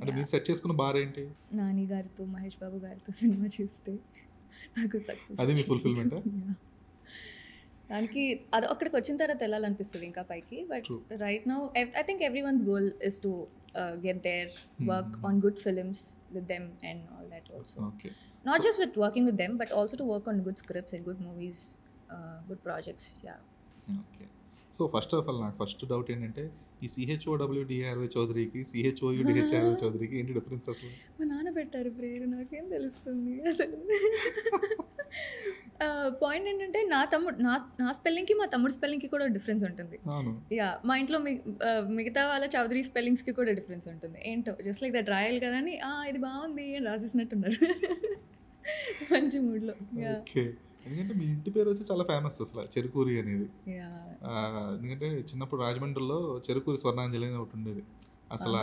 అంటే మీరు సెట్ చేసుకున్న బార్ ఏంటి? నాని గారితో, మహేష్ బాబు గారితో సినిమా చూస్తే నాకు సక్సెస్ అది మీ వచ్చింది. ఫుల్‌ఫిల్‌మెంటా? యాహ్! దానికి అది అక్కడికొచ్చిన తర్వాత ఎళ్ళాలనిపిస్తది ఇంకా పైకి. But true. Right now I think everyone's goal is to get there, work on good films with them and all that also. Okay. Not just with working with them, but also to work on good scripts and good movies, good projects. Yeah. Okay. So first of all నాకు first doubt ఏంటంటే ఈ సీహెచ్ఓడబ్ల్యూడిఆర్వై చౌదరికి, సీహెచ్ఓయుడిహెచ్ఆర్వై చౌదరికి ఏంటి difference అసలు? మా నాన్న పెట్టారు పేరు, నాకేం తెలుస్తుంది అసలు. పాయింట్ ఏంటంటే నా స్పెల్లింగ్కి మా తమ్ముడు స్పెల్లింగ్కి కూడా డిఫరెన్స్ ఉంటుంది. అవును. యా, మా ఇంట్లో మిగతా వాళ్ళ చౌదరి స్పెల్లింగ్స్కి కూడా డిఫరెన్స్ ఉంటుంది. ఏంటో జస్ట్ లైక్ దట్ రాయాలి కదా అని ఇది బాగుంది అని రాసేసినట్టున్నారు మంచి మూడ్లో. Yeah okay. ఎందుకంటే మీ ఇంటి పేరు వచ్చి చాలా ఫేమస్ అసలు చెరుకూరి అనేది. యా ఎందుకంటే చిన్నప్పుడు రాజమండ్రిలో చెరుకూరి స్వర్ణాంజలి అని ఒకటి ఉండేది. అసలు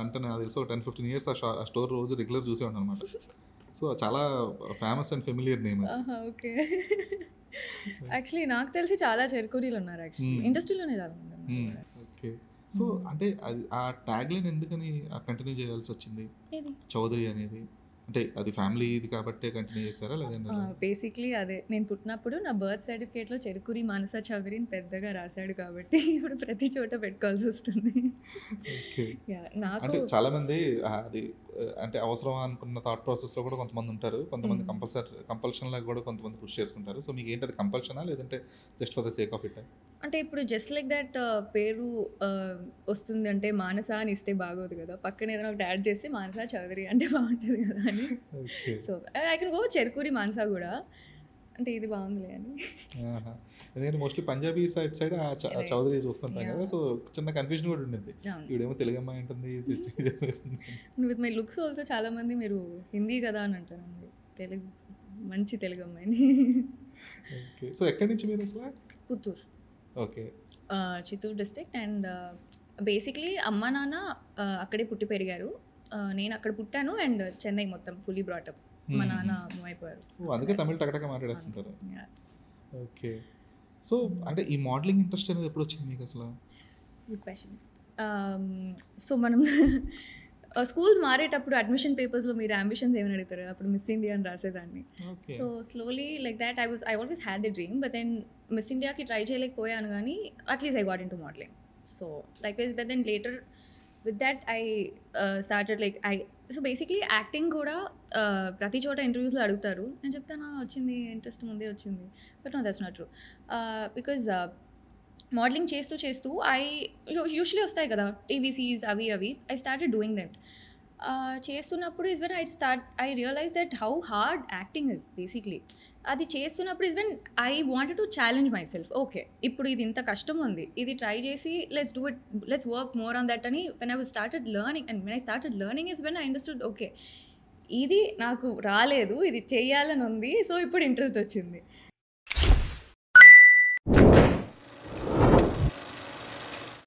అంటే నాకు తెలిసి ఒక 10-15 ఇయర్స్ ఆ స్టోర్ రోజు రెగ్యులర్ చూసేవాడిని అనమాట. సో చాలా ఫేమస్ అండ్ ఫెమిలియర్ నేమ్ అది. ఓకే. యాక్చువల్లీ నాకు తెలిసి చాలా చెరుకూరీలు ఉన్నారు. యాక్చువల్లీ ఇండస్ట్రీలోనే చాలా మంది ఉన్నారు. ఓకే. సో అంటే అది ఆ ట్యాగ్ లైన్ ఎందుకని కంటిన్యూ చేయాల్సి వచ్చింది ఏది చౌదరి అనేది? అంటే అది ఫ్యామిలీ ఇది కాబట్టే కంటిన్యూ చేస్తారా లేదంటే? బేసిక్లీ అదే, నేను పుట్టినప్పుడు నా బర్త్ సర్టిఫికేట్లో చెరుకూరి మానస చౌదరి అని పెద్దగా రాశాడు కాబట్టి ఇప్పుడు ప్రతి చోట పెట్టుకోవాల్సి వస్తుంది. ఓకే. నాకు అంటే చాలా మంది అది అంటే అవసరం అనుకున్న థాట్ ప్రాసెస్లో కూడా కొంతమంది ఉంటారు. కొంతమంది కంపల్షన్ లాగా కూడా కొంతమంది పుష్ చేసుకుంటారు. సో మీకు ఏంటి అది కంపల్షనా లేదంటే just for the sake of it? అంటే ఇప్పుడు జస్ట్ లైక్ దట్ పేరు వస్తుంది అంటే మానస అని ఇస్తే బాగోదు కదా, పక్కన ఏదైనా ఒకటి యాడ్ చేసి మానస చౌదరి అంటే బాగుంటుంది కదా అని. So I can go Cherukuri Manasa కూడా, అంటే ఇది బాగుందిలే అని. ఎందుకంటే మోస్ట్లీ పంజాబీ సైడ్ చౌదరి చూస్తుంటాం కదా, సో చిన్న కన్ఫ్యూజన్ కూడా ఉండింది. ఇవిడేమో తెలుగు అమ్మాయి ఉంటుంది. విత్ మై లుక్స్ ఆల్సో చాలా మంది మీరు హిందీ కదా అని అంటారు. తెలుగు, మంచి తెలుగు అమ్మాయిని. ఓకే. సో ఎక్కడి నుంచి మీరు అసలు? Puttur. Okay. Chittoor district. And basically అమ్మ నాన్న అక్కడే పుట్టి పెరిగారు. నేను అక్కడ పుట్టాను అండ్ చెన్నై మొత్తం ఫుల్లీ బ్రాటప్. మా నాన్న మూవ్ అయిపోయారు. అందుకే తమిళ టకటక మాట్లాడేస్తుంటారు. ఓకే. సో అంటే ఈ మోడలింగ్ ఇంట్రెస్ట్ అనేది ఎప్పుడు వచ్చింది మీకు అసలు? Good question. సో మనం స్కూల్స్ మారేటప్పుడు అడ్మిషన్ పేపర్స్లో మీరు అంబిషన్స్ ఏమని అడుగుతారు, అప్పుడు మిస్ ఇండియా అని రాసేదాన్ని. So slowly like that I always had the dream, but then Miss ఇండియాకి ట్రై చేయలేకపోయాను కానీ at least I got into modelling. So likewise but then later with that I started like so basically acting కూడా ప్రతి చోట ఇంటర్వ్యూస్లో అడుగుతారు. నేను చెప్తాను వచ్చింది, ఇంట్రెస్ట్ ముందే వచ్చింది, but no that's not true. Because modelling చేస్తూ చేస్తూ యూజువలీ వస్తాయి కదా టీవీసీస్ అవి ఐ స్టార్టెడ్ డూయింగ్ దట్. చేస్తున్నప్పుడు is when I realise that how hard acting is basically. అది చేస్తున్నప్పుడు is when I wanted to challenge myself. Okay, ఇప్పుడు ఇది ఇంత కష్టం ఉంది, ఇది ట్రై చేసి let's do it, let's work more on that అని when I started learning. And when I started learning is when I understood okay ఇది నాకు రాలేదు, ఇది చేయాలని ఉంది, సో ఇప్పుడు ఇంట్రెస్ట్ వచ్చింది.